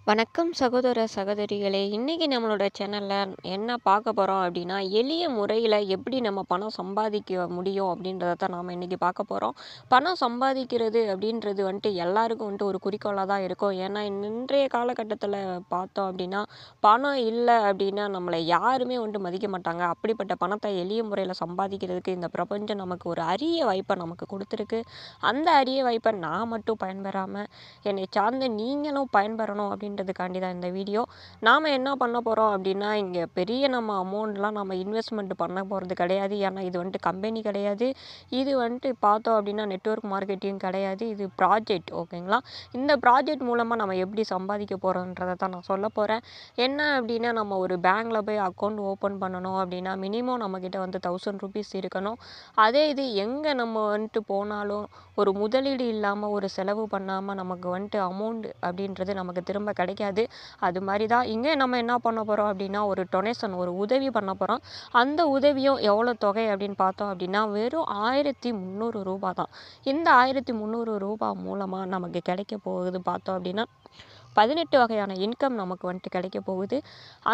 வணக்கம் சகோதர சகோதரிகளே. இன்னைக்கு நம்மளோட சேனலில் என்ன பார்க்க போகிறோம் அப்படின்னா, எளிய முறையில் எப்படி நம்ம பணம் சம்பாதிக்க முடியும் அப்படின்றத தான் நாம் இன்றைக்கி பார்க்க போகிறோம். பணம் சம்பாதிக்கிறது அப்படின்றது வந்துட்டு எல்லாருக்கும் வந்துட்டு ஒரு குறிக்கோளாக தான் இருக்கும். ஏன்னா இன்றைய காலகட்டத்தில் பார்த்தோம் அப்படின்னா, பணம் இல்லை அப்படின்னா நம்மளை யாருமே வந்துட்டு மதிக்க மாட்டாங்க. அப்படிப்பட்ட பணத்தை எளிய முறையில் சம்பாதிக்கிறதுக்கு இந்த பிரபஞ்சம் நமக்கு ஒரு அரிய வாய்ப்பை நமக்கு கொடுத்துருக்கு. அந்த அரிய வாய்ப்பை நான் மட்டும் பயன்பெறாமல் என்னை சார்ந்த நீங்களும் பயன்பெறணும் அப்படின்றதுக்காண்டி தான் இந்த வீடியோ. நாம் என்ன பண்ண போகிறோம் அப்படின்னா, இங்கே பெரிய நம்ம அமௌண்ட்லாம் நம்ம இன்வெஸ்ட்மெண்ட் பண்ண போகிறது கிடையாது. ஏன்னா இது வந்துட்டு கம்பெனி கிடையாது. இது வந்துட்டு பார்த்தோம் அப்படின்னா நெட்வொர்க் மார்க்கெட்டிங் கிடையாது. இது ப்ராஜெக்ட், ஓகேங்களா? இந்த ப்ராஜெக்ட் மூலமாக நம்ம எப்படி சம்பாதிக்க போகிறோன்றதை தான் நான் சொல்ல போகிறேன். என்ன அப்படின்னா, நம்ம ஒரு பேங்க்கில் போய் அக்கௌண்ட் ஓப்பன் பண்ணணும் அப்படின்னா மினிமம் நம்மக்கிட்ட வந்து 1000 ருபீஸ் இருக்கணும். அதே இது எங்கே நம்ம வந்துட்டு போனாலும் ஒரு முதலீடு இல்லாமல் ஒரு செலவு பண்ணாமல் நமக்கு வந்துட்டு அமௌண்ட் அப்படின்றது நமக்கு திரும்ப கிடைக்காது. அது மாதிரி தான் இங்கே நம்ம என்ன பண்ண போகிறோம் அப்படின்னா, ஒரு டொனேஷன், ஒரு உதவி பண்ண போகிறோம். அந்த உதவியும் எவ்வளோ தொகை அப்படின்னு பார்த்தோம் அப்படின்னா வெறும் 1300 ரூபா தான். இந்த 1300 ரூபா மூலமாக நமக்கு கிடைக்க போகுது பார்த்தோம் அப்படின்னா 18 வகையான இன்கம் நமக்கு வந்துட்டு கிடைக்க போகுது.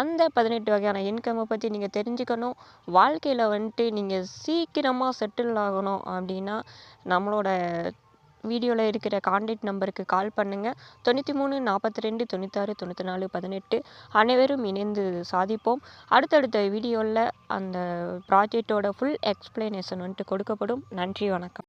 அந்த 18 வகையான இன்கம்மை பற்றி நீங்கள் தெரிஞ்சுக்கணும். வாழ்க்கையில் வந்துட்டு நீங்கள் சீக்கிரமாக செட்டில் ஆகணும் அப்படின்னா நம்மளோட வீடியோவில் இருக்கிற கான்டாக்ட் நம்பருக்கு கால் பண்ணுங்கள். 93 42 96 94 18. அனைவரும் இணைந்து சாதிப்போம். அடுத்தடுத்த வீடியோவில் அந்த ப்ராஜெக்டோட ஃபுல் எக்ஸ்பிளனேஷன் வந்துட்டு கொடுக்கப்படும். நன்றி, வணக்கம்.